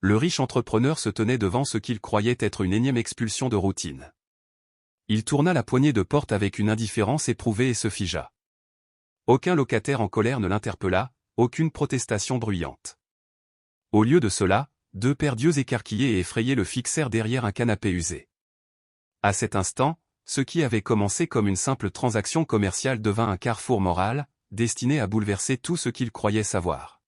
le riche entrepreneur se tenait devant ce qu'il croyait être une énième expulsion de routine. Il tourna la poignée de porte avec une indifférence éprouvée et se figea. Aucun locataire en colère ne l'interpella, aucune protestation bruyante. Au lieu de cela, deux paires d'yeux écarquillés et effrayés le fixèrent derrière un canapé usé. À cet instant, ce qui avait commencé comme une simple transaction commerciale devint un carrefour moral, destiné à bouleverser tout ce qu'il croyait savoir.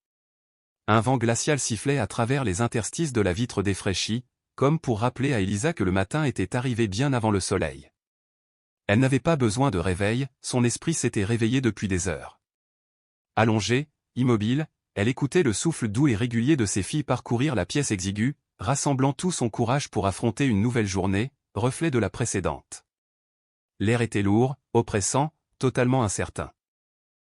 Un vent glacial sifflait à travers les interstices de la vitre défraîchie, comme pour rappeler à Elisa que le matin était arrivé bien avant le soleil. Elle n'avait pas besoin de réveil, son esprit s'était réveillé depuis des heures. Allongée, immobile, elle écoutait le souffle doux et régulier de ses filles parcourir la pièce exiguë, rassemblant tout son courage pour affronter une nouvelle journée, reflet de la précédente. L'air était lourd, oppressant, totalement incertain.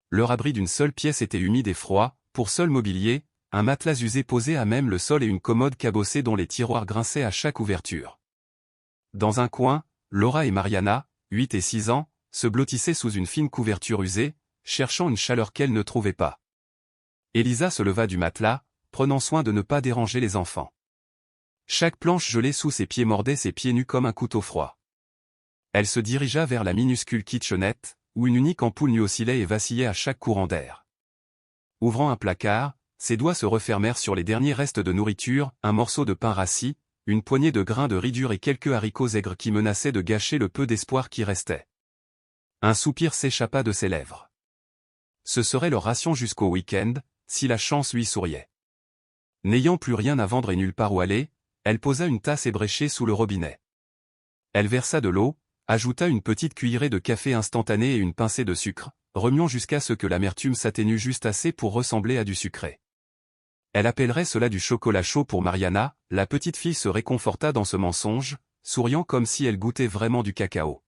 Leur abri d'une seule pièce était humide et froid, pour seul mobilier, un matelas usé posé à même le sol et une commode cabossée dont les tiroirs grinçaient à chaque ouverture. Dans un coin, Laura et Mariana, 8 et 6 ans, se blottissaient sous une fine couverture usée, cherchant une chaleur qu'elles ne trouvaient pas. Elisa se leva du matelas, prenant soin de ne pas déranger les enfants. Chaque planche gelée sous ses pieds mordait ses pieds nus comme un couteau froid. Elle se dirigea vers la minuscule kitchenette, où une unique ampoule nue oscillait et vacillait à chaque courant d'air. Ouvrant un placard, ses doigts se refermèrent sur les derniers restes de nourriture, un morceau de pain rassis, une poignée de grains de riz dur et quelques haricots aigres qui menaçaient de gâcher le peu d'espoir qui restait. Un soupir s'échappa de ses lèvres. Ce serait leur ration jusqu'au week-end, si la chance lui souriait. N'ayant plus rien à vendre et nulle part où aller, elle posa une tasse ébréchée sous le robinet. Elle versa de l'eau, ajouta une petite cuillerée de café instantané et une pincée de sucre, remuant jusqu'à ce que l'amertume s'atténue juste assez pour ressembler à du sucré. Elle appellerait cela du chocolat chaud pour Mariana, la petite fille se réconforta dans ce mensonge, souriant comme si elle goûtait vraiment du cacao.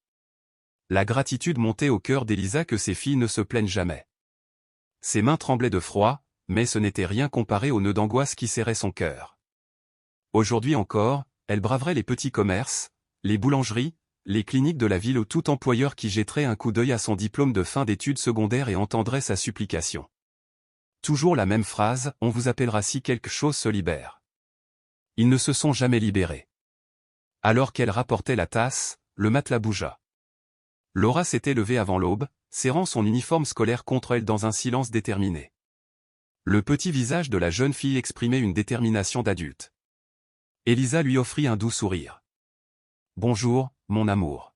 La gratitude montait au cœur d'Elisa que ses filles ne se plaignent jamais. Ses mains tremblaient de froid, mais ce n'était rien comparé au nœud d'angoisse qui serrait son cœur. Aujourd'hui encore, elle braverait les petits commerces, les boulangeries, les cliniques de la ville ou tout employeur qui jetterait un coup d'œil à son diplôme de fin d'études secondaires et entendrait sa supplication. Toujours la même phrase, on vous appellera si quelque chose se libère. Ils ne se sont jamais libérés. Alors qu'elle rapportait la tasse, le matelas bougea. Laura s'était levée avant l'aube, serrant son uniforme scolaire contre elle dans un silence déterminé. Le petit visage de la jeune fille exprimait une détermination d'adulte. Elisa lui offrit un doux sourire. « Bonjour, mon amour. »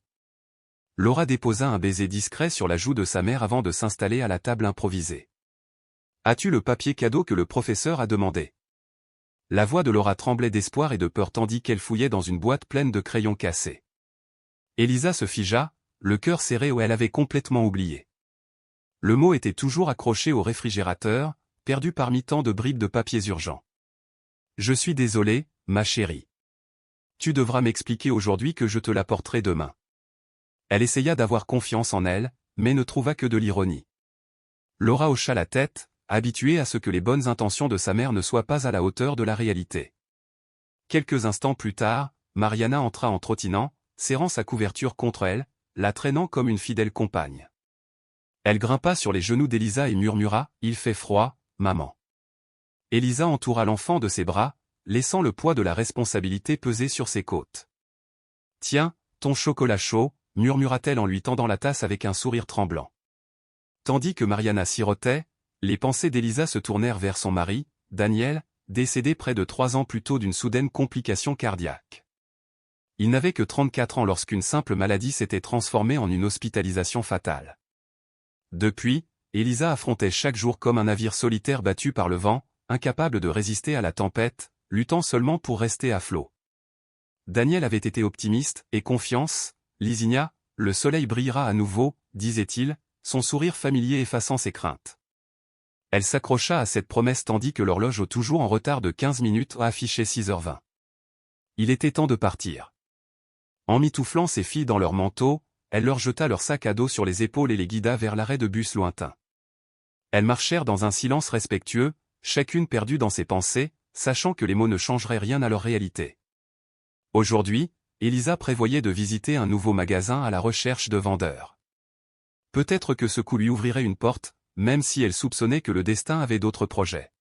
Laura déposa un baiser discret sur la joue de sa mère avant de s'installer à la table improvisée. « As-tu le papier cadeau que le professeur a demandé ?» La voix de Laura tremblait d'espoir et de peur tandis qu'elle fouillait dans une boîte pleine de crayons cassés. Elisa se figea, le cœur serré où elle avait complètement oublié. Le mot était toujours accroché au réfrigérateur, perdu parmi tant de bribes de papiers urgents. « Je suis désolée, ma chérie. Tu devras m'expliquer aujourd'hui que je te l'apporterai demain. » Elle essaya d'avoir confiance en elle, mais ne trouva que de l'ironie. Laura hocha la tête, habituée à ce que les bonnes intentions de sa mère ne soient pas à la hauteur de la réalité. Quelques instants plus tard, Mariana entra en trottinant, serrant sa couverture contre elle, la traînant comme une fidèle compagne. Elle grimpa sur les genoux d'Elisa et murmura « Il fait froid, maman. » Elisa entoura l'enfant de ses bras, laissant le poids de la responsabilité peser sur ses côtes. « Tiens, ton chocolat chaud, » murmura-t-elle en lui tendant la tasse avec un sourire tremblant. Tandis que Mariana sirotait, les pensées d'Elisa se tournèrent vers son mari, Daniel, décédé près de 3 ans plus tôt d'une soudaine complication cardiaque. Il n'avait que 34 ans lorsqu'une simple maladie s'était transformée en une hospitalisation fatale. Depuis, Elisa affrontait chaque jour comme un navire solitaire battu par le vent, incapable de résister à la tempête, luttant seulement pour rester à flot. Daniel avait été optimiste, et confiance, Lisigna, le soleil brillera à nouveau, disait-il, son sourire familier effaçant ses craintes. Elle s'accrocha à cette promesse tandis que l'horloge toujours en retard de 15 minutes affichait 6h20. Il était temps de partir. Emmitouflant ses filles dans leurs manteaux, elle leur jeta leur sac à dos sur les épaules et les guida vers l'arrêt de bus lointain. Elles marchèrent dans un silence respectueux, chacune perdue dans ses pensées, sachant que les mots ne changeraient rien à leur réalité. Aujourd'hui, Elisa prévoyait de visiter un nouveau magasin à la recherche de vendeurs. Peut-être que ce coup lui ouvrirait une porte, même si elle soupçonnait que le destin avait d'autres projets.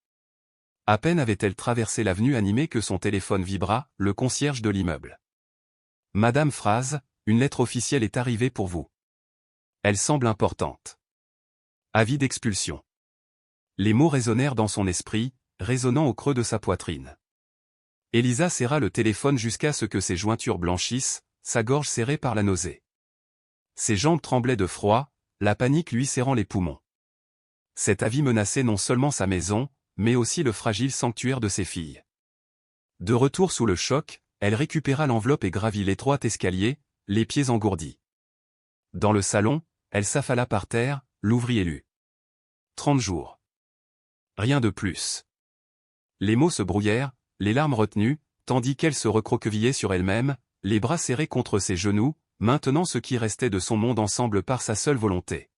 À peine avait-elle traversé l'avenue animée que son téléphone vibra, le concierge de l'immeuble. « Madame Fraz, une lettre officielle est arrivée pour vous. Elle semble importante. Avis d'expulsion. » Les mots résonnèrent dans son esprit, résonnant au creux de sa poitrine. Elisa serra le téléphone jusqu'à ce que ses jointures blanchissent, sa gorge serrée par la nausée. Ses jambes tremblaient de froid, la panique lui serrant les poumons. Cet avis menaçait non seulement sa maison, mais aussi le fragile sanctuaire de ses filles. De retour sous le choc, elle récupéra l'enveloppe et gravit l'étroit escalier, les pieds engourdis. Dans le salon, elle s'affala par terre, l'ouvrit et lut. 30 jours. Rien de plus. Les mots se brouillèrent, les larmes retenues, tandis qu'elle se recroquevillait sur elle-même, les bras serrés contre ses genoux, maintenant ce qui restait de son monde ensemble par sa seule volonté.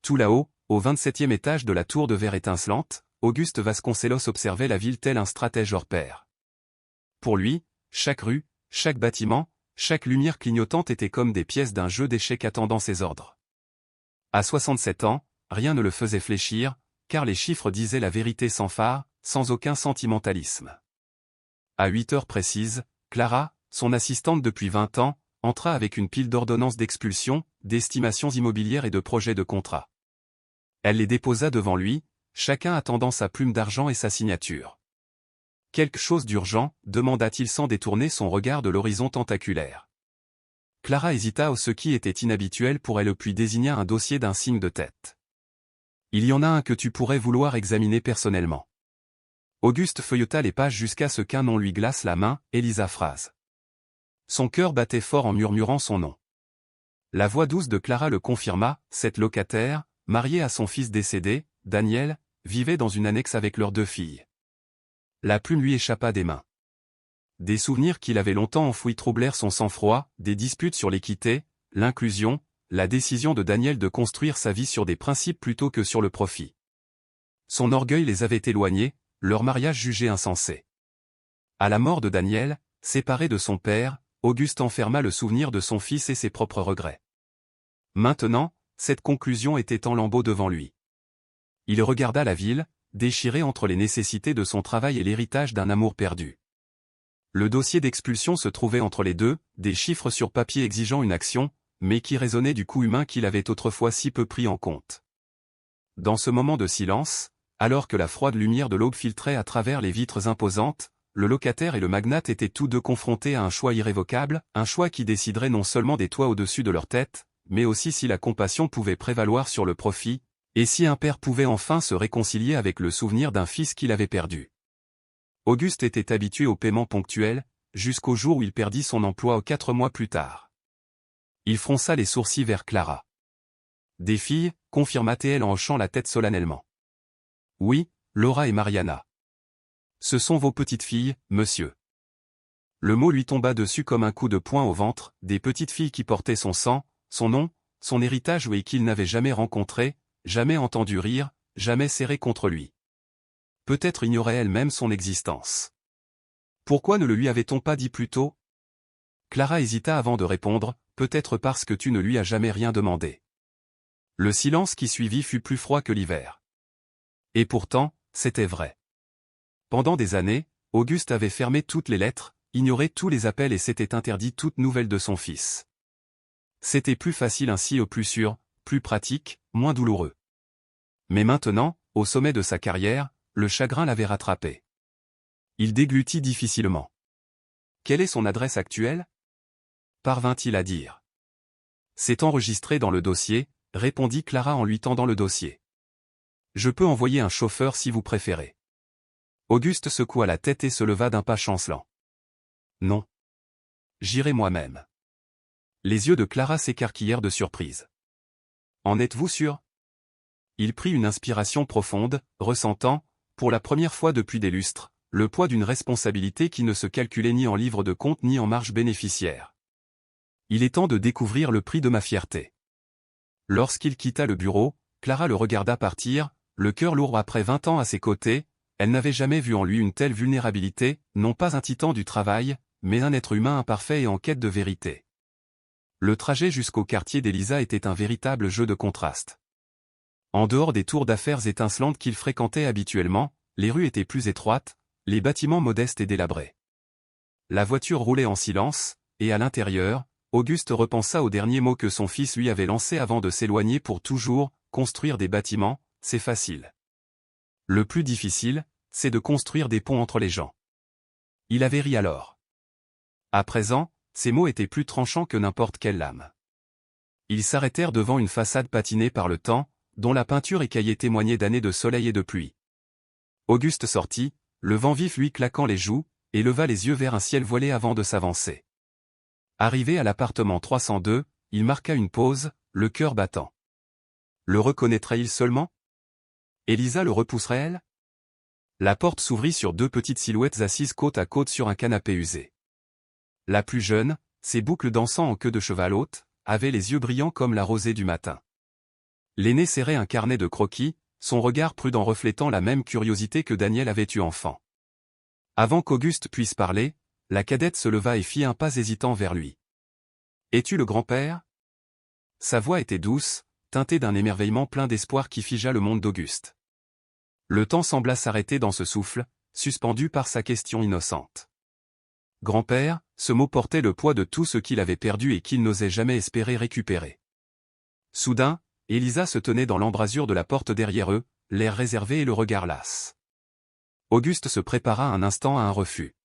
Tout là-haut, au 27e étage de la tour de verre étincelante, Auguste Vasconcelos observait la ville tel un stratège hors pair. Pour lui, chaque rue, chaque bâtiment, chaque lumière clignotante était comme des pièces d'un jeu d'échecs attendant ses ordres. À 67 ans, rien ne le faisait fléchir, car les chiffres disaient la vérité sans phare, sans aucun sentimentalisme. À 8 heures précises, Clara, son assistante depuis 20 ans, entra avec une pile d'ordonnances d'expulsion, d'estimations immobilières et de projets de contrat. Elle les déposa devant lui, chacun attendant sa plume d'argent et sa signature. « Quelque chose d'urgent » demanda-t-il sans détourner son regard de l'horizon tentaculaire. Clara hésita, ce qui était inhabituel pour elle, puis désigna un dossier d'un signe de tête. « Il y en a un que tu pourrais vouloir examiner personnellement. » Auguste feuilleta les pages jusqu'à ce qu'un nom lui glace la main, Elisa Fraz. Son cœur battait fort en murmurant son nom. La voix douce de Clara le confirma, cette locataire, mariée à son fils décédé, Daniel, vivait dans une annexe avec leurs 2 filles. La plume lui échappa des mains. Des souvenirs qu'il avait longtemps enfouis troublèrent son sang-froid, des disputes sur l'équité, l'inclusion, la décision de Daniel de construire sa vie sur des principes plutôt que sur le profit. Son orgueil les avait éloignés, leur mariage jugé insensé. À la mort de Daniel, séparé de son père, Auguste enferma le souvenir de son fils et ses propres regrets. Maintenant, cette conclusion était en lambeaux devant lui. Il regarda la ville, déchirée entre les nécessités de son travail et l'héritage d'un amour perdu. Le dossier d'expulsion se trouvait entre les deux, des chiffres sur papier exigeant une action, mais qui résonnaient du coût humain qu'il avait autrefois si peu pris en compte. Dans ce moment de silence, alors que la froide lumière de l'aube filtrait à travers les vitres imposantes, le locataire et le magnate étaient tous deux confrontés à un choix irrévocable, un choix qui déciderait non seulement des toits au-dessus de leur tête, mais aussi si la compassion pouvait prévaloir sur le profit, et si un père pouvait enfin se réconcilier avec le souvenir d'un fils qu'il avait perdu. Auguste était habitué au paiement ponctuel, jusqu'au jour où il perdit son emploi 4 mois plus tard. Il fronça les sourcils vers Clara. « Des filles » confirma-t-elle en hochant la tête solennellement. « Oui, Laura et Mariana. Ce sont vos petites filles, monsieur. » Le mot lui tomba dessus comme un coup de poing au ventre, des petites filles qui portaient son sang, son nom, son héritage et qu'il n'avait jamais rencontré, jamais entendu rire, jamais serré contre lui. Peut-être ignorait elle-même son existence. Pourquoi ne le lui avait-on pas dit plus tôt? Clara hésita avant de répondre, peut-être parce que tu ne lui as jamais rien demandé. Le silence qui suivit fut plus froid que l'hiver. Et pourtant, c'était vrai. Pendant des années, Auguste avait fermé toutes les lettres, ignoré tous les appels et s'était interdit toute nouvelle de son fils. C'était plus facile ainsi, au plus sûr, plus pratique, moins douloureux. Mais maintenant, au sommet de sa carrière, le chagrin l'avait rattrapé. Il déglutit difficilement. Quelle est son adresse actuelle? Parvint-il à dire. C'est enregistré dans le dossier, répondit Clara en lui tendant le dossier. Je peux envoyer un chauffeur si vous préférez. Auguste secoua la tête et se leva d'un pas chancelant. Non. J'irai moi-même. Les yeux de Clara s'écarquillèrent de surprise. En êtes-vous sûr? Il prit une inspiration profonde, ressentant, pour la première fois depuis des lustres, le poids d'une responsabilité qui ne se calculait ni en livre de compte ni en marge bénéficiaire. Il est temps de découvrir le prix de ma fierté. Lorsqu'il quitta le bureau, Clara le regarda partir, le cœur lourd après 20 ans à ses côtés. Elle n'avait jamais vu en lui une telle vulnérabilité, non pas un titan du travail, mais un être humain imparfait et en quête de vérité. Le trajet jusqu'au quartier d'Elisa était un véritable jeu de contraste. En dehors des tours d'affaires étincelantes qu'il fréquentait habituellement, les rues étaient plus étroites, les bâtiments modestes et délabrés. La voiture roulait en silence, et à l'intérieur, Auguste repensa aux derniers mots que son fils lui avait lancés avant de s'éloigner pour toujours: construire des bâtiments, c'est facile. Le plus difficile, c'est de construire des ponts entre les gens. Il avait ri alors. À présent, ces mots étaient plus tranchants que n'importe quelle lame. Ils s'arrêtèrent devant une façade patinée par le temps, dont la peinture écaillée témoignait d'années de soleil et de pluie. Auguste sortit, le vent vif lui claquant les joues, et leva les yeux vers un ciel voilé avant de s'avancer. Arrivé à l'appartement 302, il marqua une pause, le cœur battant. Le reconnaîtrait-il seulement? Élisa le repousserait-elle? La porte s'ouvrit sur deux petites silhouettes assises côte à côte sur un canapé usé. La plus jeune, ses boucles dansant en queue de cheval haute, avait les yeux brillants comme la rosée du matin. L'aîné serrait un carnet de croquis, son regard prudent reflétant la même curiosité que Daniel avait eue enfant. Avant qu'Auguste puisse parler, la cadette se leva et fit un pas hésitant vers lui. « Es-tu le grand-père » Sa voix était douce, teintée d'un émerveillement plein d'espoir qui figea le monde d'Auguste. Le temps sembla s'arrêter dans ce souffle, suspendu par sa question innocente. Grand-père, ce mot portait le poids de tout ce qu'il avait perdu et qu'il n'osait jamais espérer récupérer. Soudain, Élisa se tenait dans l'embrasure de la porte derrière eux, l'air réservé et le regard las. Auguste se prépara un instant à un refus.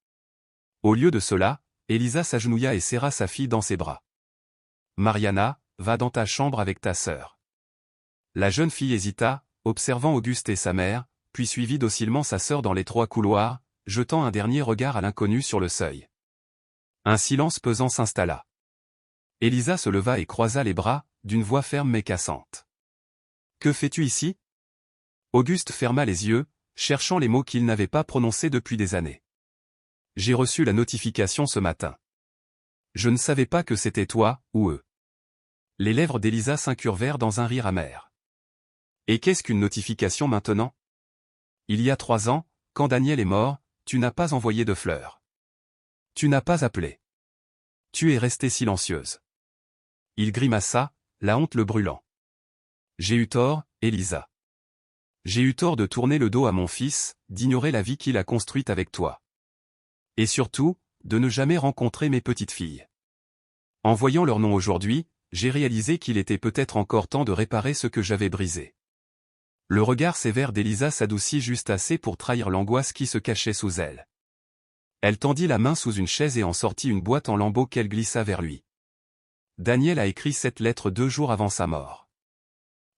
Au lieu de cela, Élisa s'agenouilla et serra sa fille dans ses bras. « Mariana, va dans ta chambre avec ta sœur. » La jeune fille hésita, observant Auguste et sa mère, puis suivit docilement sa sœur dans l'étroit couloir, jetant un dernier regard à l'inconnu sur le seuil. Un silence pesant s'installa. Élisa se leva et croisa les bras, d'une voix ferme mais cassante. « Que fais-tu ici » Auguste ferma les yeux, cherchant les mots qu'il n'avait pas prononcés depuis des années. « J'ai reçu la notification ce matin. Je ne savais pas que c'était toi, ou eux. » Les lèvres d'Élisa s'incurvèrent dans un rire amer. « Et qu'est-ce qu'une notification maintenant ? Il y a 3 ans, quand Daniel est mort, tu n'as pas envoyé de fleurs. Tu n'as pas appelé. Tu es restée silencieuse. » Il grimaça, la honte le brûlant. « J'ai eu tort, Élisa. J'ai eu tort de tourner le dos à mon fils, d'ignorer la vie qu'il a construite avec toi. Et surtout, de ne jamais rencontrer mes petites filles. En voyant leur nom aujourd'hui, j'ai réalisé qu'il était peut-être encore temps de réparer ce que j'avais brisé. » Le regard sévère d'Élisa s'adoucit juste assez pour trahir l'angoisse qui se cachait sous elle. Elle tendit la main sous une chaise et en sortit une boîte en lambeaux qu'elle glissa vers lui. « Daniel a écrit cette lettre 2 jours avant sa mort.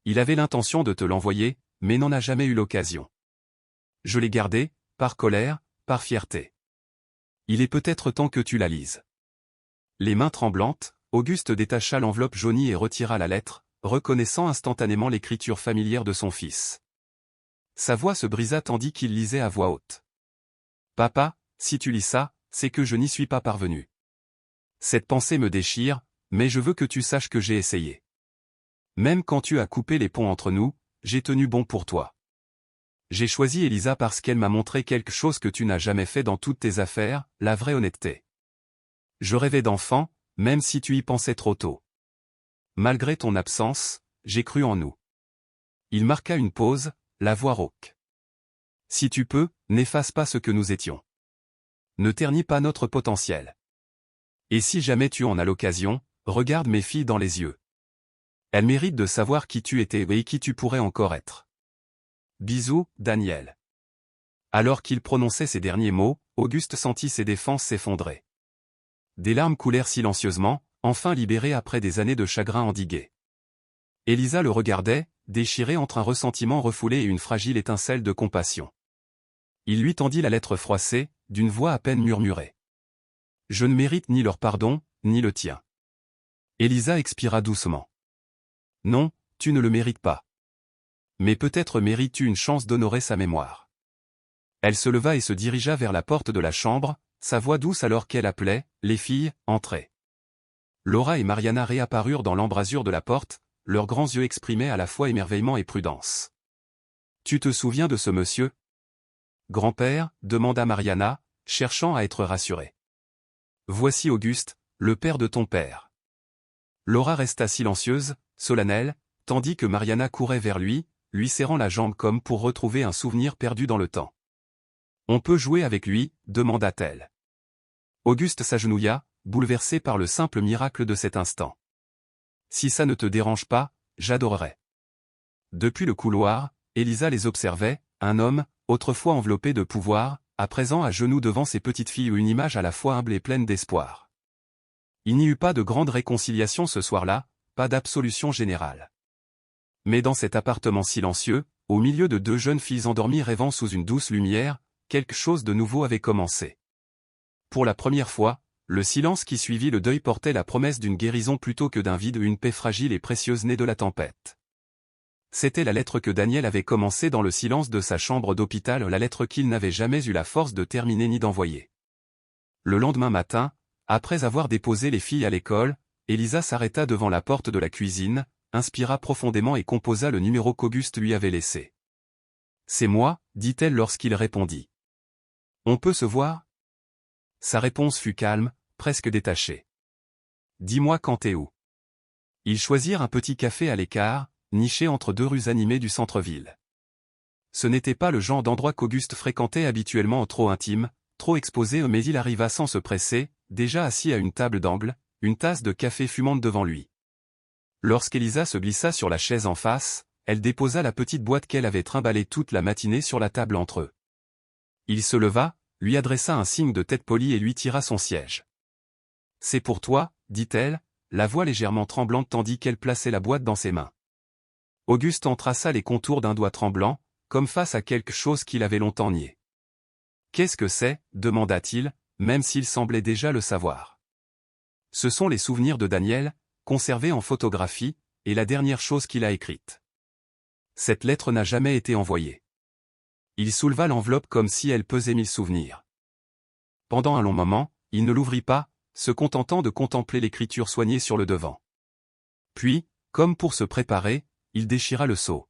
Il avait l'intention de te l'envoyer, mais n'en a jamais eu l'occasion. Je l'ai gardée, par colère, par fierté. Il est peut-être temps que tu la lises. » Les mains tremblantes, Auguste détacha l'enveloppe jaunie et retira la lettre, reconnaissant instantanément l'écriture familière de son fils. Sa voix se brisa tandis qu'il lisait à voix haute. « Papa, si tu lis ça, c'est que je n'y suis pas parvenu. Cette pensée me déchire, mais je veux que tu saches que j'ai essayé. Même quand tu as coupé les ponts entre nous, j'ai tenu bon pour toi. J'ai choisi Élisa parce qu'elle m'a montré quelque chose que tu n'as jamais fait dans toutes tes affaires, la vraie honnêteté. Je rêvais d'enfant, même si tu y pensais trop tôt. Malgré ton absence, j'ai cru en nous. » Il marqua une pause, la voix rauque. « Si tu peux, n'efface pas ce que nous étions. Ne ternis pas notre potentiel. Et si jamais tu en as l'occasion, regarde mes filles dans les yeux. Elles méritent de savoir qui tu étais et qui tu pourrais encore être. Bisous, Daniel. » Alors qu'il prononçait ces derniers mots, Auguste sentit ses défenses s'effondrer. Des larmes coulèrent silencieusement, enfin libérées après des années de chagrin endigué. Élisa le regardait, déchirée entre un ressentiment refoulé et une fragile étincelle de compassion. Il lui tendit la lettre froissée, d'une voix à peine murmurée. « Je ne mérite ni leur pardon, ni le tien. » Élisa expira doucement. « Non, tu ne le mérites pas. Mais peut-être mérites-tu une chance d'honorer sa mémoire. » Elle se leva et se dirigea vers la porte de la chambre, sa voix douce alors qu'elle appelait, « Les filles, entrez. » Laura et Mariana réapparurent dans l'embrasure de la porte, leurs grands yeux exprimaient à la fois émerveillement et prudence. « Tu te souviens de ce monsieur » Grand-père, demanda Mariana, cherchant à être rassurée. « Voici Auguste, le père de ton père. » Laura resta silencieuse, solennelle, tandis que Mariana courait vers lui, lui serrant la jambe comme pour retrouver un souvenir perdu dans le temps. On peut jouer avec lui, demanda-t-elle. Auguste s'agenouilla, bouleversé par le simple miracle de cet instant. Si ça ne te dérange pas, j'adorerais. Depuis le couloir, Elisa les observait, un homme, autrefois enveloppé de pouvoir, à présent à genoux devant ses petites filles, une image à la fois humble et pleine d'espoir. Il n'y eut pas de grande réconciliation ce soir-là, pas d'absolution générale. Mais dans cet appartement silencieux, au milieu de deux jeunes filles endormies rêvant sous une douce lumière, quelque chose de nouveau avait commencé. Pour la première fois, le silence qui suivit le deuil portait la promesse d'une guérison plutôt que d'un vide, une paix fragile et précieuse née de la tempête. C'était la lettre que Daniel avait commencée dans le silence de sa chambre d'hôpital, la lettre qu'il n'avait jamais eu la force de terminer ni d'envoyer. Le lendemain matin, après avoir déposé les filles à l'école, Elisa s'arrêta devant la porte de la cuisine, inspira profondément et composa le numéro qu'Auguste lui avait laissé. « C'est moi, dit-elle lorsqu'il répondit. On peut se voir ? Sa réponse fut calme, presque détachée. Dis-moi quand t'es où. Ils choisirent un petit café à l'écart, niché entre deux rues animées du centre-ville. Ce n'était pas le genre d'endroit qu'Auguste fréquentait habituellement, trop intime, trop exposé, mais il arriva sans se presser, déjà assis à une table d'angle, une tasse de café fumante devant lui. Lorsqu'Elisa se glissa sur la chaise en face, elle déposa la petite boîte qu'elle avait trimballée toute la matinée sur la table entre eux. Il se leva, lui adressa un signe de tête poli et lui tira son siège. « C'est pour toi, dit-elle, la voix légèrement tremblante tandis qu'elle plaçait la boîte dans ses mains. Auguste en traça les contours d'un doigt tremblant, comme face à quelque chose qu'il avait longtemps nié. « Qu'est-ce que c'est » demanda-t-il, même s'il semblait déjà le savoir. « Ce sont les souvenirs de Daniel, conservés en photographie, et la dernière chose qu'il a écrite. Cette lettre n'a jamais été envoyée. » Il souleva l'enveloppe comme si elle pesait 1000 souvenirs. Pendant un long moment, il ne l'ouvrit pas, se contentant de contempler l'écriture soignée sur le devant. Puis, comme pour se préparer, il déchira le sceau.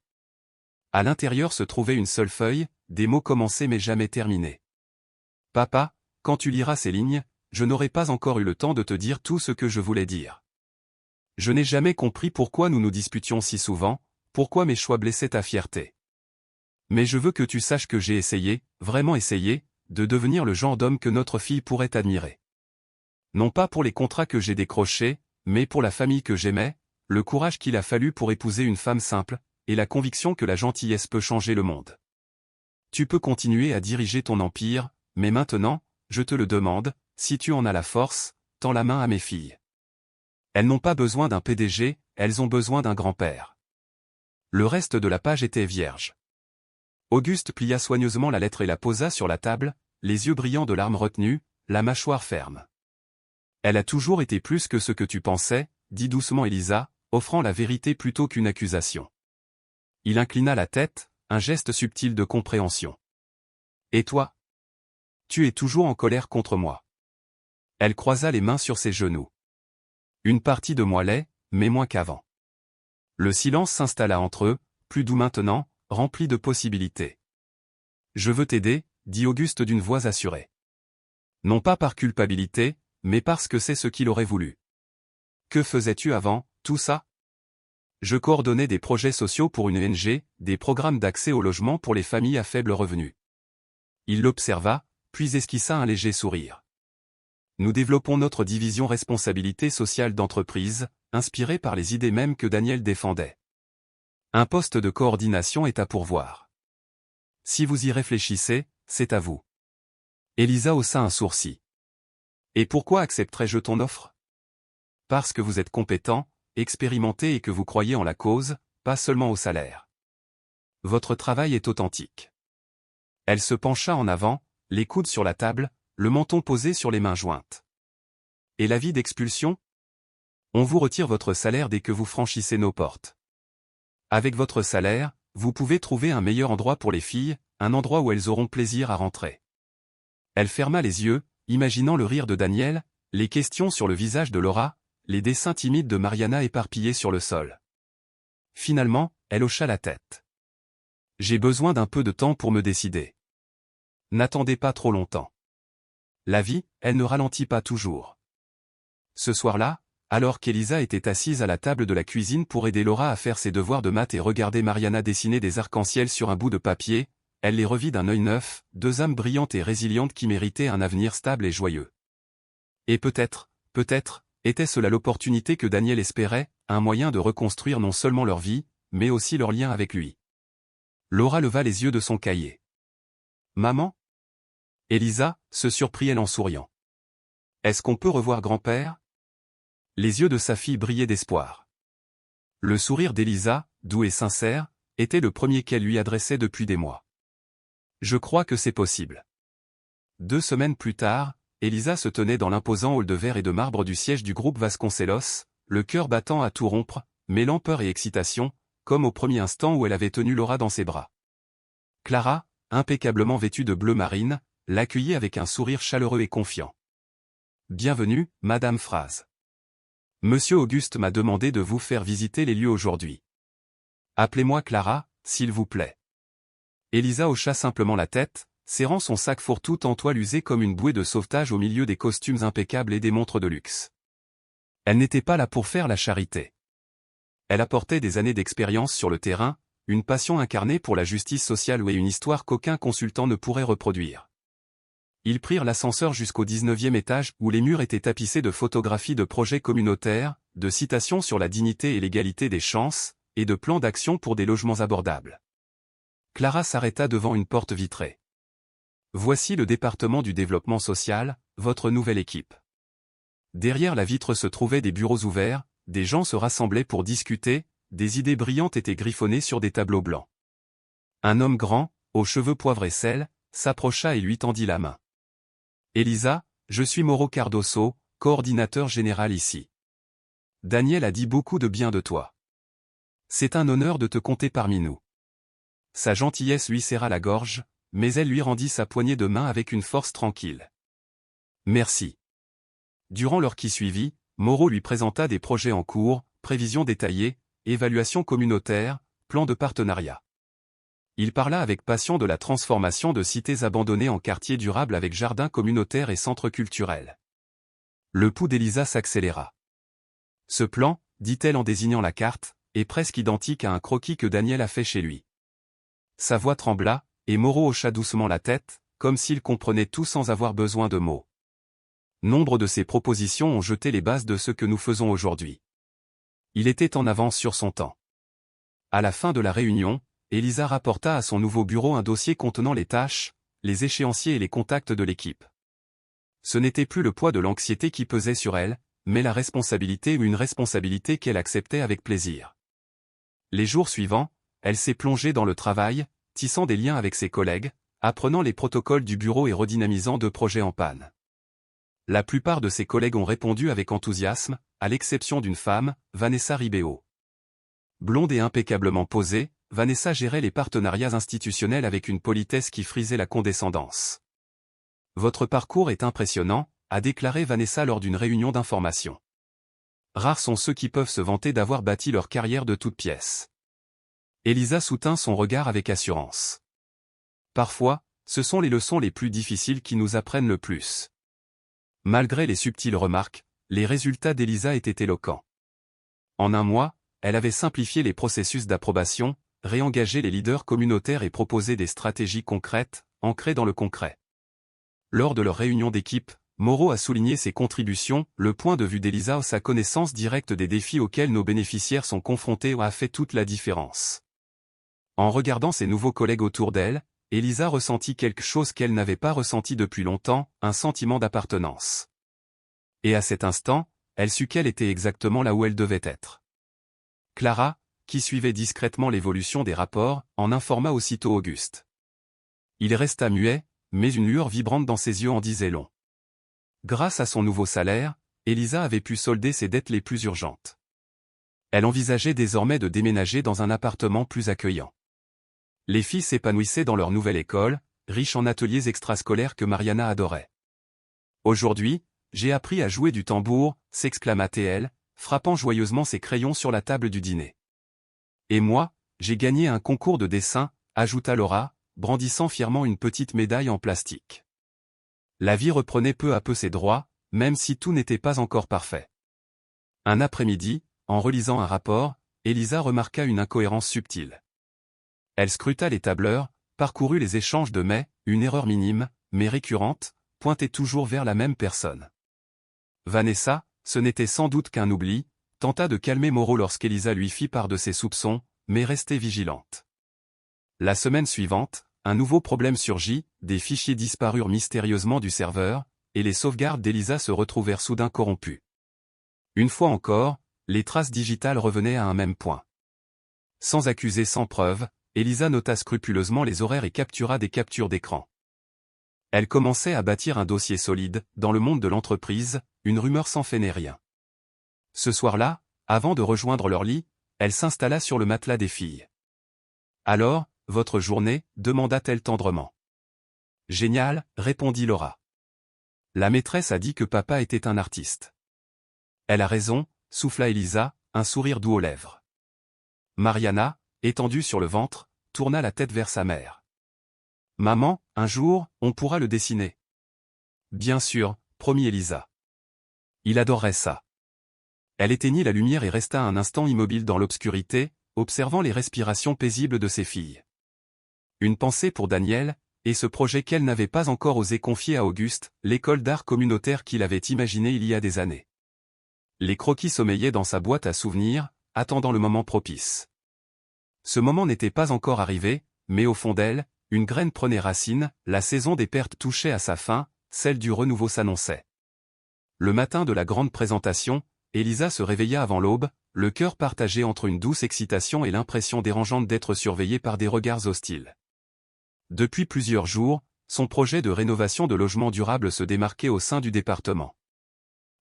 À l'intérieur se trouvait une seule feuille, des mots commencés mais jamais terminés. « Papa, quand tu liras ces lignes, je n'aurai pas encore eu le temps de te dire tout ce que je voulais dire. Je n'ai jamais compris pourquoi nous nous disputions si souvent, pourquoi mes choix blessaient ta fierté. Mais je veux que tu saches que j'ai essayé, vraiment essayé, de devenir le genre d'homme que notre fille pourrait admirer. Non pas pour les contrats que j'ai décrochés, mais pour la famille que j'aimais, le courage qu'il a fallu pour épouser une femme simple, et la conviction que la gentillesse peut changer le monde. Tu peux continuer à diriger ton empire, mais maintenant, je te le demande, si tu en as la force, tends la main à mes filles. Elles n'ont pas besoin d'un PDG, elles ont besoin d'un grand-père. » Le reste de la page était vierge. Auguste plia soigneusement la lettre et la posa sur la table, les yeux brillants de larmes retenues, la mâchoire ferme. « Elle a toujours été plus que ce que tu pensais, » dit doucement Elisa, offrant la vérité plutôt qu'une accusation. Il inclina la tête, un geste subtil de compréhension. « Et toi ? Tu es toujours en colère contre moi. » Elle croisa les mains sur ses genoux. « Une partie de moi l'est, mais moins qu'avant. » Le silence s'installa entre eux, plus doux maintenant, rempli de possibilités. « Je veux t'aider, » dit Auguste d'une voix assurée. Non pas par culpabilité, mais parce que c'est ce qu'il aurait voulu. « Que faisais-tu avant, tout ça ? » Je coordonnais des projets sociaux pour une ONG, des programmes d'accès au logement pour les familles à faible revenu. Il l'observa, puis esquissa un léger sourire. Nous développons notre division responsabilité sociale d'entreprise, inspirée par les idées mêmes que Daniel défendait. Un poste de coordination est à pourvoir. Si vous y réfléchissez, c'est à vous. Elisa haussa un sourcil. Et pourquoi accepterais-je ton offre ? Parce que vous êtes compétent, expérimenté et que vous croyez en la cause, pas seulement au salaire. Votre travail est authentique. Elle se pencha en avant, les coudes sur la table, le menton posé sur les mains jointes. Et l'avis d'expulsion ? On vous retire votre salaire dès que vous franchissez nos portes. Avec votre salaire, vous pouvez trouver un meilleur endroit pour les filles, un endroit où elles auront plaisir à rentrer. Elle ferma les yeux, imaginant le rire de Daniel, les questions sur le visage de Laura, les dessins timides de Mariana éparpillés sur le sol. Finalement, elle hocha la tête. J'ai besoin d'un peu de temps pour me décider. N'attendez pas trop longtemps. La vie, elle ne ralentit pas toujours. Ce soir-là, alors qu'Elisa était assise à la table de la cuisine pour aider Laura à faire ses devoirs de maths et regarder Mariana dessiner des arcs-en-ciel sur un bout de papier, elle les revit d'un œil neuf, deux âmes brillantes et résilientes qui méritaient un avenir stable et joyeux. Et peut-être, était-ce là l'opportunité que Daniel espérait, un moyen de reconstruire non seulement leur vie, mais aussi leur lien avec lui. Laura leva les yeux de son cahier. « Maman ?» Elisa se surprit-elle en souriant. « Est-ce qu'on peut revoir grand-père ?» Les yeux de sa fille brillaient d'espoir. Le sourire d'Elisa, doux et sincère, était le premier qu'elle lui adressait depuis des mois. « Je crois que c'est possible. » 2 semaines plus tard, Elisa se tenait dans l'imposant hall de verre et de marbre du siège du groupe Vasconcelos, le cœur battant à tout rompre, mêlant peur et excitation, comme au premier instant où elle avait tenu Laura dans ses bras. Clara, impeccablement vêtue de bleu marine, l'accueillait avec un sourire chaleureux et confiant. « Bienvenue, Madame Fraz. Monsieur Auguste m'a demandé de vous faire visiter les lieux aujourd'hui. Appelez-moi Clara, s'il vous plaît. » Elisa hocha simplement la tête, serrant son sac fourre-tout en toile usé comme une bouée de sauvetage au milieu des costumes impeccables et des montres de luxe. Elle n'était pas là pour faire la charité. Elle apportait des années d'expérience sur le terrain, une passion incarnée pour la justice sociale et une histoire qu'aucun consultant ne pourrait reproduire. Ils prirent l'ascenseur jusqu'au 19e étage où les murs étaient tapissés de photographies de projets communautaires, de citations sur la dignité et l'égalité des chances, et de plans d'action pour des logements abordables. Clara s'arrêta devant une porte vitrée. « Voici le département du développement social, votre nouvelle équipe. » Derrière la vitre se trouvaient des bureaux ouverts, des gens se rassemblaient pour discuter, des idées brillantes étaient griffonnées sur des tableaux blancs. Un homme grand, aux cheveux poivre et sel, s'approcha et lui tendit la main. « Elisa, je suis Mauro Cardoso, coordinateur général ici. Daniel a dit beaucoup de bien de toi. C'est un honneur de te compter parmi nous. » Sa gentillesse lui serra la gorge, mais elle lui rendit sa poignée de main avec une force tranquille. « Merci. » Durant l'heure qui suivit, Mauro lui présenta des projets en cours, prévisions détaillées, évaluation communautaire, plan de partenariat. Il parla avec passion de la transformation de cités abandonnées en quartiers durables avec jardins communautaires et centres culturels. Le pouls d'Elisa s'accéléra. « Ce plan, dit-elle en désignant la carte, est presque identique à un croquis que Daniel a fait chez lui. » Sa voix trembla, et Mauro hocha doucement la tête, comme s'il comprenait tout sans avoir besoin de mots. Nombre de ses propositions ont jeté les bases de ce que nous faisons aujourd'hui. Il était en avance sur son temps. À la fin de la réunion, Elisa rapporta à son nouveau bureau un dossier contenant les tâches, les échéanciers et les contacts de l'équipe. Ce n'était plus le poids de l'anxiété qui pesait sur elle, mais la responsabilité ou une responsabilité qu'elle acceptait avec plaisir. Les jours suivants, elle s'est plongée dans le travail, tissant des liens avec ses collègues, apprenant les protocoles du bureau et redynamisant 2 projets en panne. La plupart de ses collègues ont répondu avec enthousiasme, à l'exception d'une femme, Vanessa Ribeo. Blonde et impeccablement posée, Vanessa gérait les partenariats institutionnels avec une politesse qui frisait la condescendance. « Votre parcours est impressionnant », a déclaré Vanessa lors d'une réunion d'information. Rares sont ceux qui peuvent se vanter d'avoir bâti leur carrière de toutes pièces. Elisa soutint son regard avec assurance. Parfois, ce sont les leçons les plus difficiles qui nous apprennent le plus. Malgré les subtiles remarques, les résultats d'Elisa étaient éloquents. En un mois, elle avait simplifié les processus d'approbation, réengagé les leaders communautaires et proposé des stratégies concrètes, ancrées dans le concret. Lors de leur réunion d'équipe, Mauro a souligné ses contributions, le point de vue d'Elisa, sa connaissance directe des défis auxquels nos bénéficiaires sont confrontés a fait toute la différence. En regardant ses nouveaux collègues autour d'elle, Elisa ressentit quelque chose qu'elle n'avait pas ressenti depuis longtemps, un sentiment d'appartenance. Et à cet instant, elle sut qu'elle était exactement là où elle devait être. Clara, qui suivait discrètement l'évolution des rapports, en informa aussitôt Auguste. Il resta muet, mais une lueur vibrante dans ses yeux en disait long. Grâce à son nouveau salaire, Elisa avait pu solder ses dettes les plus urgentes. Elle envisageait désormais de déménager dans un appartement plus accueillant. Les filles s'épanouissaient dans leur nouvelle école, riche en ateliers extrascolaires que Mariana adorait. « Aujourd'hui, j'ai appris à jouer du tambour », s'exclama-t-elle, frappant joyeusement ses crayons sur la table du dîner. « Et moi, j'ai gagné un concours de dessin », ajouta Laura, brandissant fièrement une petite médaille en plastique. La vie reprenait peu à peu ses droits, même si tout n'était pas encore parfait. Un après-midi, en relisant un rapport, Elisa remarqua une incohérence subtile. Elle scruta les tableurs, parcourut les échanges de mai, une erreur minime, mais récurrente, pointait toujours vers la même personne. Vanessa, ce n'était sans doute qu'un oubli, tenta de calmer Moreau lorsqu'Elisa lui fit part de ses soupçons, mais restait vigilante. La semaine suivante, un nouveau problème surgit, des fichiers disparurent mystérieusement du serveur, et les sauvegardes d'Elisa se retrouvèrent soudain corrompues. Une fois encore, les traces digitales revenaient à un même point. Sans accuser sans preuve, Elisa nota scrupuleusement les horaires et captura des captures d'écran. Elle commençait à bâtir un dossier solide, dans le monde de l'entreprise, une rumeur sans fait n'est rien. Ce soir-là, avant de rejoindre leur lit, elle s'installa sur le matelas des filles. « Alors, votre journée » demanda-t-elle tendrement. « Génial » répondit Laura. La maîtresse a dit que papa était un artiste. Elle a raison, souffla Elisa, un sourire doux aux lèvres. Mariana, étendue sur le ventre, tourna la tête vers sa mère. « Maman, un jour, on pourra le dessiner. »« Bien sûr » promit Elisa. Il adorerait ça. Elle éteignit la lumière et resta un instant immobile dans l'obscurité, observant les respirations paisibles de ses filles. Une pensée pour Daniel, et ce projet qu'elle n'avait pas encore osé confier à Auguste, l'école d'art communautaire qu'il avait imaginé il y a des années. Les croquis sommeillaient dans sa boîte à souvenirs, attendant le moment propice. Ce moment n'était pas encore arrivé, mais au fond d'elle, une graine prenait racine, la saison des pertes touchait à sa fin, celle du renouveau s'annonçait. Le matin de la grande présentation, Elisa se réveilla avant l'aube, le cœur partagé entre une douce excitation et l'impression dérangeante d'être surveillée par des regards hostiles. Depuis plusieurs jours, son projet de rénovation de logements durables se démarquait au sein du département.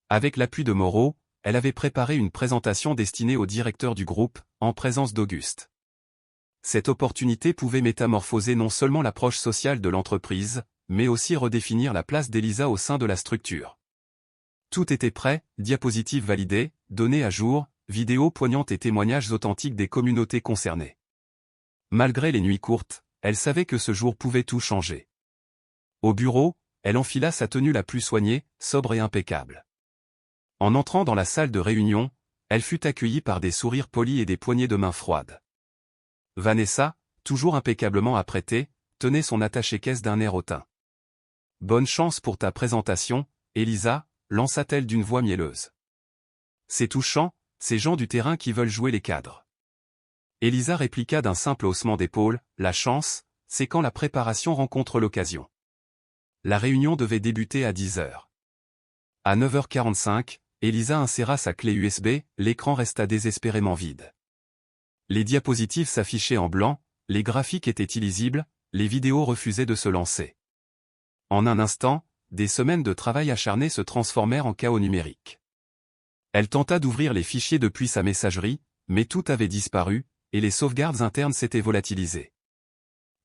Avec l'appui de Moreau, elle avait préparé une présentation destinée au directeur du groupe, en présence d'Auguste. Cette opportunité pouvait métamorphoser non seulement l'approche sociale de l'entreprise, mais aussi redéfinir la place d'Elisa au sein de la structure. Tout était prêt, diapositives validées, données à jour, vidéos poignantes et témoignages authentiques des communautés concernées. Malgré les nuits courtes, elle savait que ce jour pouvait tout changer. Au bureau, elle enfila sa tenue la plus soignée, sobre et impeccable. En entrant dans la salle de réunion, elle fut accueillie par des sourires polis et des poignées de main froides. Vanessa, toujours impeccablement apprêtée, tenait son attaché-caisse d'un air hautain. « Bonne chance pour ta présentation, Elisa » lança-t-elle d'une voix mielleuse. « C'est touchant, ces gens du terrain qui veulent jouer les cadres. » Elisa répliqua d'un simple haussement d'épaule, « La chance, c'est quand la préparation rencontre l'occasion. » La réunion devait débuter à 10h. À 9h45, Elisa inséra sa clé USB, l'écran resta désespérément vide. Les diapositives s'affichaient en blanc, les graphiques étaient illisibles, les vidéos refusaient de se lancer. En un instant, des semaines de travail acharné se transformèrent en chaos numérique. Elle tenta d'ouvrir les fichiers depuis sa messagerie, mais tout avait disparu, et les sauvegardes internes s'étaient volatilisées.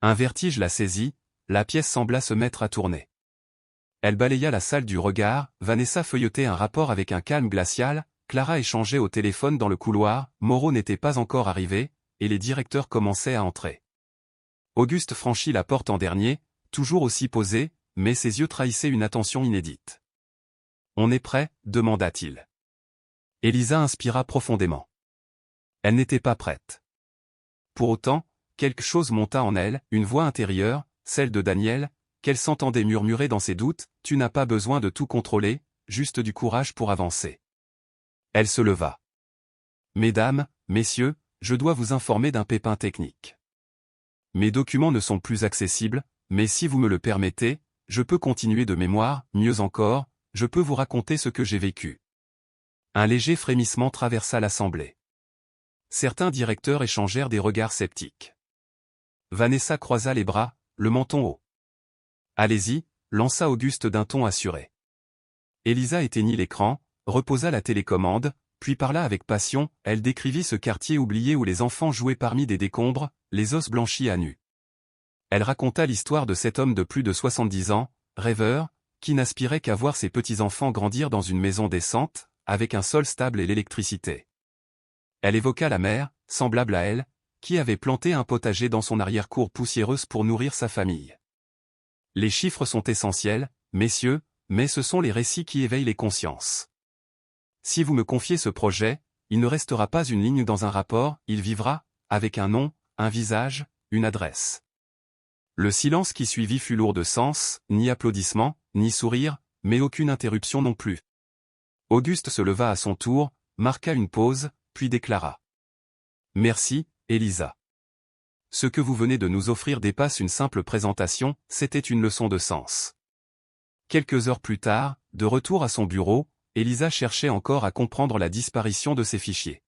Un vertige la saisit, la pièce sembla se mettre à tourner. Elle balaya la salle du regard, Vanessa feuilletait un rapport avec un calme glacial, Clara échangeait au téléphone dans le couloir, Moreau n'était pas encore arrivé, et les directeurs commençaient à entrer. Auguste franchit la porte en dernier, toujours aussi posé, mais ses yeux trahissaient une attention inédite. « On est prêt » demanda-t-il. Elisa inspira profondément. Elle n'était pas prête. Pour autant, quelque chose monta en elle, une voix intérieure, celle de Daniel, qu'elle s'entendait murmurer dans ses doutes, « Tu n'as pas besoin de tout contrôler, juste du courage pour avancer. » Elle se leva. « Mesdames, messieurs, je dois vous informer d'un pépin technique. Mes documents ne sont plus accessibles, mais si vous me le permettez, je peux continuer de mémoire, mieux encore, je peux vous raconter ce que j'ai vécu. » Un léger frémissement traversa l'assemblée. Certains directeurs échangèrent des regards sceptiques. Vanessa croisa les bras, le menton haut. « Allez-y » lança Auguste d'un ton assuré. Elisa éteignit l'écran, reposa la télécommande, puis parla avec passion, elle décrivit ce quartier oublié où les enfants jouaient parmi des décombres, les os blanchis à nu. Elle raconta l'histoire de cet homme de plus de 70 ans, rêveur, qui n'aspirait qu'à voir ses petits-enfants grandir dans une maison décente, avec un sol stable et l'électricité. Elle évoqua la mère, semblable à elle, qui avait planté un potager dans son arrière-cour poussiéreuse pour nourrir sa famille. Les chiffres sont essentiels, messieurs, mais ce sont les récits qui éveillent les consciences. Si vous me confiez ce projet, il ne restera pas une ligne dans un rapport, il vivra, avec un nom, un visage, une adresse. Le silence qui suivit fut lourd de sens, ni applaudissements, ni sourires, mais aucune interruption non plus. Auguste se leva à son tour, marqua une pause, puis déclara. « Merci, Elisa. Ce que vous venez de nous offrir dépasse une simple présentation, c'était une leçon de sens. » Quelques heures plus tard, de retour à son bureau, Elisa cherchait encore à comprendre la disparition de ses fichiers.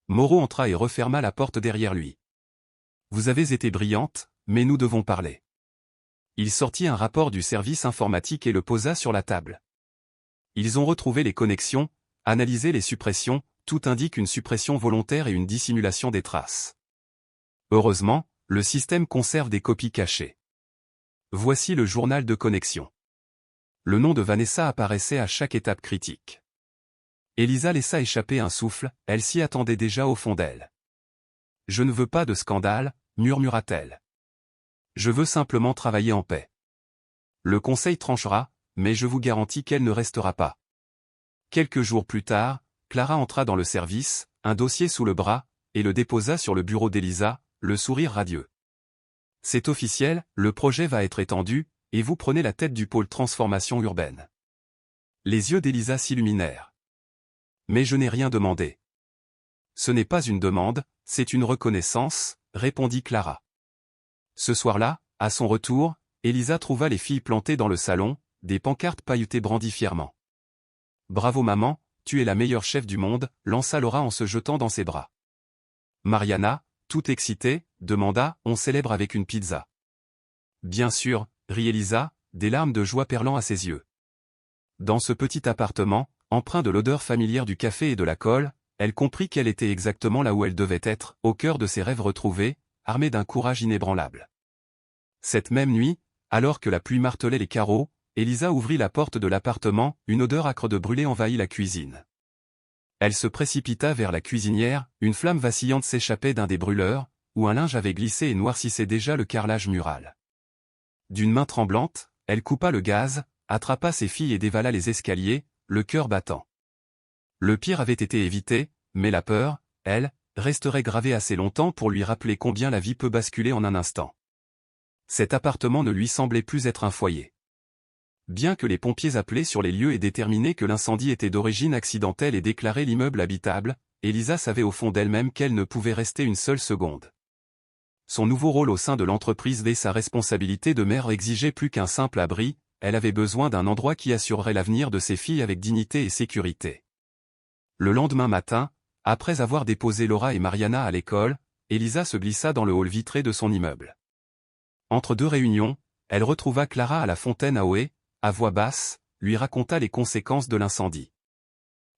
Moreau entra et referma la porte derrière lui. « Vous avez été brillante, mais nous devons parler. » Il sortit un rapport du service informatique et le posa sur la table. Ils ont retrouvé les connexions, analysé les suppressions, tout indique une suppression volontaire et une dissimulation des traces. Heureusement, le système conserve des copies cachées. Voici le journal de connexion. Le nom de Vanessa apparaissait à chaque étape critique. Elisa laissa échapper un souffle, elle s'y attendait déjà au fond d'elle. « Je ne veux pas de scandale, murmura-t-elle. Je veux simplement travailler en paix. Le conseil tranchera, mais je vous garantis qu'elle ne restera pas. » Quelques jours plus tard, Clara entra dans le service, un dossier sous le bras, et le déposa sur le bureau d'Elisa, le sourire radieux. « C'est officiel, le projet va être étendu, et vous prenez la tête du pôle transformation urbaine. » Les yeux d'Elisa s'illuminèrent. « Mais je n'ai rien demandé. »« Ce n'est pas une demande, c'est une reconnaissance, » répondit Clara. Ce soir-là, à son retour, Elisa trouva les filles plantées dans le salon, des pancartes pailletées brandies fièrement. « Bravo maman, tu es la meilleure chef du monde » lança Laura en se jetant dans ses bras. Mariana, toute excitée, demanda « On célèbre avec une pizza ?» « Bien sûr » rit Elisa, des larmes de joie perlant à ses yeux. Dans ce petit appartement, empreint de l'odeur familière du café et de la colle, elle comprit qu'elle était exactement là où elle devait être, au cœur de ses rêves retrouvés, armée d'un courage inébranlable. Cette même nuit, alors que la pluie martelait les carreaux, Elisa ouvrit la porte de l'appartement, une odeur âcre de brûlé envahit la cuisine. Elle se précipita vers la cuisinière, une flamme vacillante s'échappait d'un des brûleurs, où un linge avait glissé et noircissait déjà le carrelage mural. D'une main tremblante, elle coupa le gaz, attrapa ses filles et dévala les escaliers, le cœur battant. Le pire avait été évité, mais la peur, elle, resterait gravée assez longtemps pour lui rappeler combien la vie peut basculer en un instant. Cet appartement ne lui semblait plus être un foyer. Bien que les pompiers appelés sur les lieux aient déterminé que l'incendie était d'origine accidentelle et déclaré l'immeuble habitable, Elisa savait au fond d'elle-même qu'elle ne pouvait rester une seule seconde. Son nouveau rôle au sein de l'entreprise et sa responsabilité de mère exigeaient plus qu'un simple abri, elle avait besoin d'un endroit qui assurerait l'avenir de ses filles avec dignité et sécurité. Le lendemain matin, après avoir déposé Laura et Mariana à l'école, Elisa se glissa dans le hall vitré de son immeuble. Entre deux réunions, elle retrouva Clara à la fontaine à eau et, à voix basse, lui raconta les conséquences de l'incendie.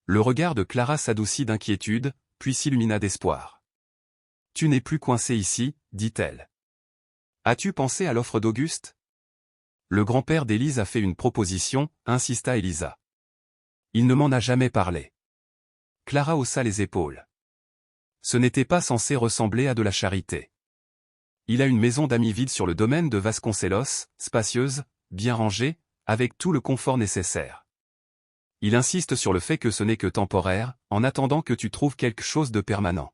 Le regard de Clara s'adoucit d'inquiétude, puis s'illumina d'espoir. « Tu n'es plus coincé ici, dit-elle. As-tu pensé à l'offre d'Auguste ? » Le grand-père d'Élise a fait une proposition, insista Elisa. Il ne m'en a jamais parlé. Clara haussa les épaules. Ce n'était pas censé ressembler à de la charité. Il a une maison d'amis vide sur le domaine de Vasconcelos, spacieuse, bien rangée, avec tout le confort nécessaire. Il insiste sur le fait que ce n'est que temporaire, en attendant que tu trouves quelque chose de permanent.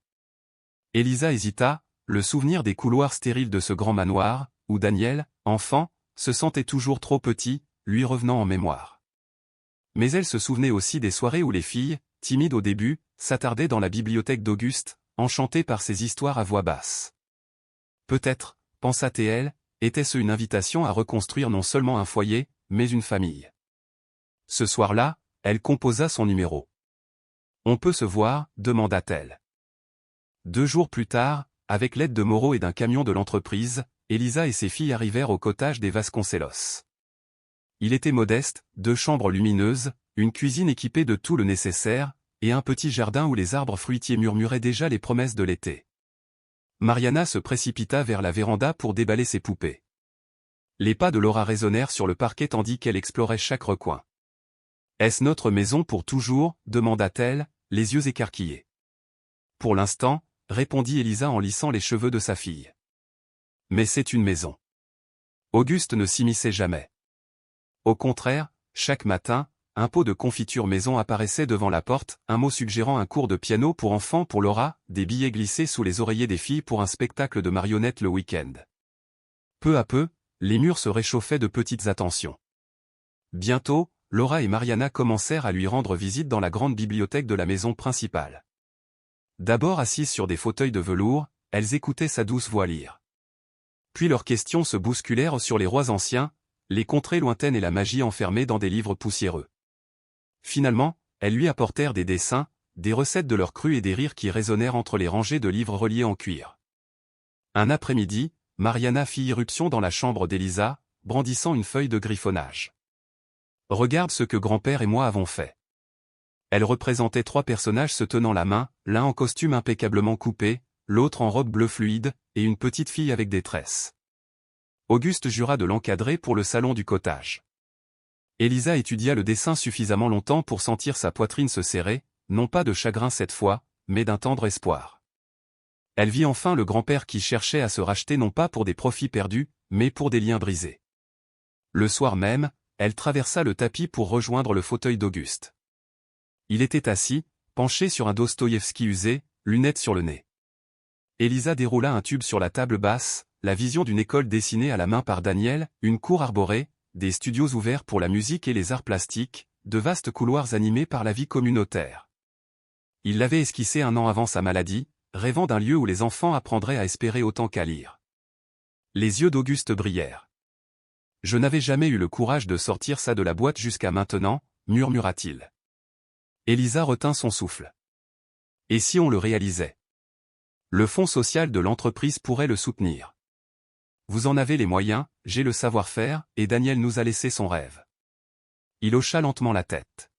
Elisa hésita, le souvenir des couloirs stériles de ce grand manoir, où Daniel, enfant, se sentait toujours trop petit, lui revenant en mémoire. Mais elle se souvenait aussi des soirées où les filles, timides au début, s'attardaient dans la bibliothèque d'Auguste, enchantées par ses histoires à voix basse. Peut-être, pensa-t-elle, était-ce une invitation à reconstruire non seulement un foyer, mais une famille. Ce soir-là, elle composa son numéro. « On peut se voir ?» demanda-t-elle. 2 jours plus tard, avec l'aide de Moreau et d'un camion de l'entreprise, Elisa et ses filles arrivèrent au cottage des Vasconcelos. Il était modeste, 2 chambres lumineuses, une cuisine équipée de tout le nécessaire, et un petit jardin où les arbres fruitiers murmuraient déjà les promesses de l'été. Mariana se précipita vers la véranda pour déballer ses poupées. Les pas de Laura résonnèrent sur le parquet tandis qu'elle explorait chaque recoin. « Est-ce notre maison pour toujours ?» demanda-t-elle, les yeux écarquillés. « Pour l'instant » répondit Elisa en lissant les cheveux de sa fille. « Mais c'est une maison. » Auguste ne s'immisçait jamais. Au contraire, chaque matin, un pot de confiture maison apparaissait devant la porte, un mot suggérant un cours de piano pour enfants pour Laura, des billets glissés sous les oreillers des filles pour un spectacle de marionnettes le week-end. Peu à peu, les murs se réchauffaient de petites attentions. Bientôt, Laura et Mariana commencèrent à lui rendre visite dans la grande bibliothèque de la maison principale. D'abord assises sur des fauteuils de velours, elles écoutaient sa douce voix lire. Puis leurs questions se bousculèrent sur les rois anciens, les contrées lointaines et la magie enfermée dans des livres poussiéreux. Finalement, elles lui apportèrent des dessins, des recettes de leurs crus et des rires qui résonnèrent entre les rangées de livres reliés en cuir. Un après-midi, Mariana fit irruption dans la chambre d'Elisa, brandissant une feuille de griffonnage. « Regarde ce que grand-père et moi avons fait. » Elle représentait 3 personnages se tenant la main, l'un en costume impeccablement coupé, l'autre en robe bleue fluide, et une petite fille avec des tresses. Auguste jura de l'encadrer pour le salon du cottage. Elisa étudia le dessin suffisamment longtemps pour sentir sa poitrine se serrer, non pas de chagrin cette fois, mais d'un tendre espoir. Elle vit enfin le grand-père qui cherchait à se racheter non pas pour des profits perdus, mais pour des liens brisés. Le soir même, elle traversa le tapis pour rejoindre le fauteuil d'Auguste. Il était assis, penché sur un Dostoïevski usé, lunettes sur le nez. Elisa déroula un tube sur la table basse, la vision d'une école dessinée à la main par Daniel, une cour arborée, des studios ouverts pour la musique et les arts plastiques, de vastes couloirs animés par la vie communautaire. Il l'avait esquissé 1 an avant sa maladie, rêvant d'un lieu où les enfants apprendraient à espérer autant qu'à lire. Les yeux d'Auguste brillèrent. « Je n'avais jamais eu le courage de sortir ça de la boîte jusqu'à maintenant, murmura-t-il. Elisa retint son souffle. Et si on le réalisait? Le fonds social de l'entreprise pourrait le soutenir. Vous en avez les moyens, j'ai le savoir-faire, et Daniel nous a laissé son rêve. Il hocha lentement la tête.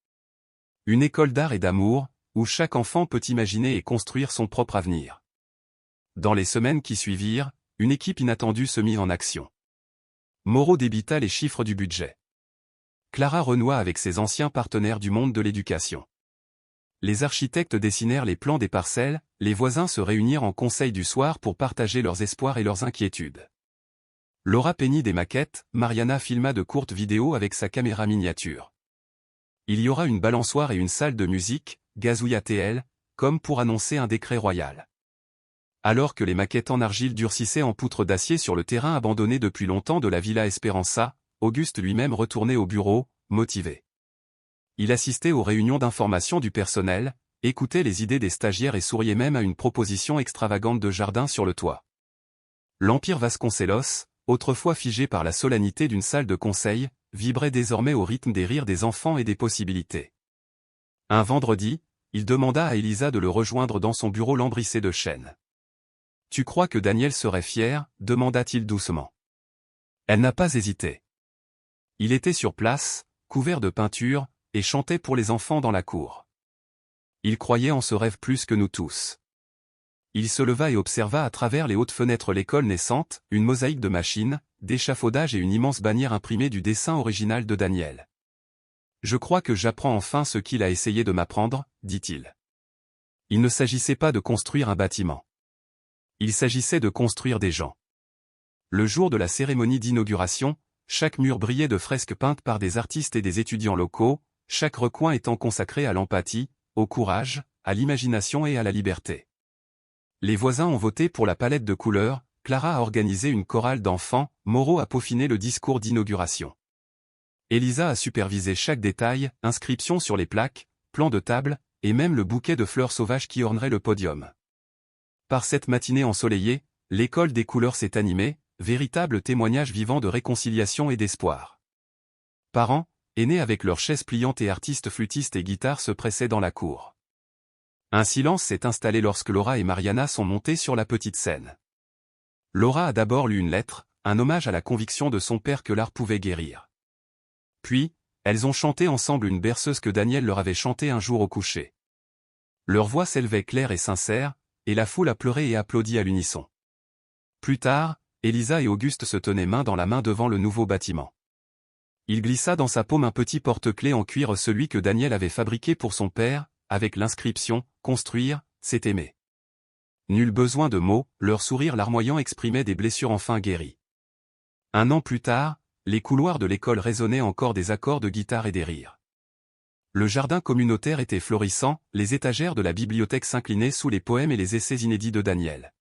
Une école d'art et d'amour, où chaque enfant peut imaginer et construire son propre avenir. Dans les semaines qui suivirent, une équipe inattendue se mit en action. Moreau débita les chiffres du budget. Clara renoua avec ses anciens partenaires du monde de l'éducation. Les architectes dessinèrent les plans des parcelles, les voisins se réunirent en conseil du soir pour partager leurs espoirs et leurs inquiétudes. Laura peignit des maquettes, Mariana filma de courtes vidéos avec sa caméra miniature. Il y aura une balançoire et une salle de musique, gazouilla-t-elle, comme pour annoncer un décret royal. Alors que les maquettes en argile durcissaient en poutres d'acier sur le terrain abandonné depuis longtemps de la Villa Esperanza, Auguste lui-même retournait au bureau, motivé. Il assistait aux réunions d'information du personnel, écoutait les idées des stagiaires et souriait même à une proposition extravagante de jardin sur le toit. L'Empire Vasconcelos, autrefois figé par la solennité d'une salle de conseil, vibrait désormais au rythme des rires des enfants et des possibilités. Un vendredi, il demanda à Elisa de le rejoindre dans son bureau lambrissé de chêne. « Tu crois que Daniel serait fier ?» demanda-t-il doucement. Elle n'a pas hésité. Il était sur place, couvert de peinture, et chantait pour les enfants dans la cour. Il croyait en ce rêve plus que nous tous. Il se leva et observa à travers les hautes fenêtres l'école naissante, une mosaïque de machines, d'échafaudages et une immense bannière imprimée du dessin original de Daniel. « Je crois que j'apprends enfin ce qu'il a essayé de m'apprendre, » dit-il. Il ne s'agissait pas de construire un bâtiment. Il s'agissait de construire des gens. Le jour de la cérémonie d'inauguration, chaque mur brillait de fresques peintes par des artistes et des étudiants locaux, chaque recoin étant consacré à l'empathie, au courage, à l'imagination et à la liberté. Les voisins ont voté pour la palette de couleurs, Clara a organisé une chorale d'enfants, Moreau a peaufiné le discours d'inauguration. Elisa a supervisé chaque détail, inscriptions sur les plaques, plans de table, et même le bouquet de fleurs sauvages qui ornerait le podium. Par cette matinée ensoleillée, l'école des couleurs s'est animée, véritable témoignage vivant de réconciliation et d'espoir. Parents, aînés avec leurs chaises pliantes et artistes flûtistes et guitares se pressaient dans la cour. Un silence s'est installé lorsque Laura et Mariana sont montées sur la petite scène. Laura a d'abord lu une lettre, un hommage à la conviction de son père que l'art pouvait guérir. Puis, elles ont chanté ensemble une berceuse que Daniel leur avait chantée un jour au coucher. Leur voix s'élevait claire et sincère, et la foule a pleuré et applaudi à l'unisson. Plus tard, Elisa et Auguste se tenaient main dans la main devant le nouveau bâtiment. Il glissa dans sa paume un petit porte-clés en cuir, celui que Daniel avait fabriqué pour son père, avec l'inscription « Construire, c'est aimer ». Nul besoin de mots, leur sourire larmoyant exprimait des blessures enfin guéries. 1 an plus tard, les couloirs de l'école résonnaient encore des accords de guitare et des rires. Le jardin communautaire était florissant, les étagères de la bibliothèque s'inclinaient sous les poèmes et les essais inédits de Daniel.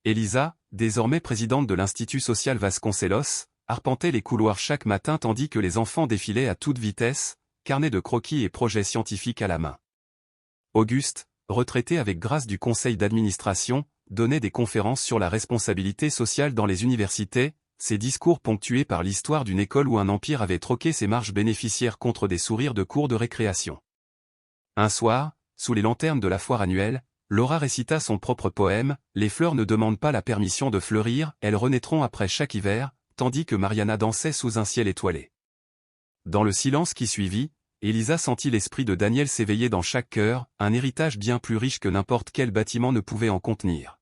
Elisa, désormais présidente de l'Institut social Vasconcelos, arpentait les couloirs chaque matin tandis que les enfants défilaient à toute vitesse, carnet de croquis et projets scientifiques à la main. Auguste, retraité avec grâce du conseil d'administration, donnait des conférences sur la responsabilité sociale dans les universités, ses discours ponctués par l'histoire d'une école où un empire avait troqué ses marges bénéficiaires contre des sourires de cours de récréation. Un soir, sous les lanternes de la foire annuelle, Laura récita son propre poème, « Les fleurs ne demandent pas la permission de fleurir, elles renaîtront après chaque hiver », tandis que Mariana dansait sous un ciel étoilé. Dans le silence qui suivit, Elisa sentit l'esprit de Daniel s'éveiller dans chaque cœur, un héritage bien plus riche que n'importe quel bâtiment ne pouvait en contenir.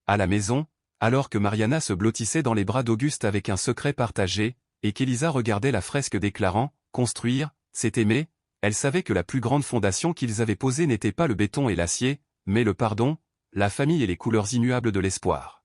À la maison, alors que Mariana se blottissait dans les bras d'Auguste avec un secret partagé, et qu'Elisa regardait la fresque déclarant « Construire, c'est aimer », elle savait que la plus grande fondation qu'ils avaient posée n'était pas le béton et l'acier, mais le pardon, la famille et les couleurs immuables de l'espoir.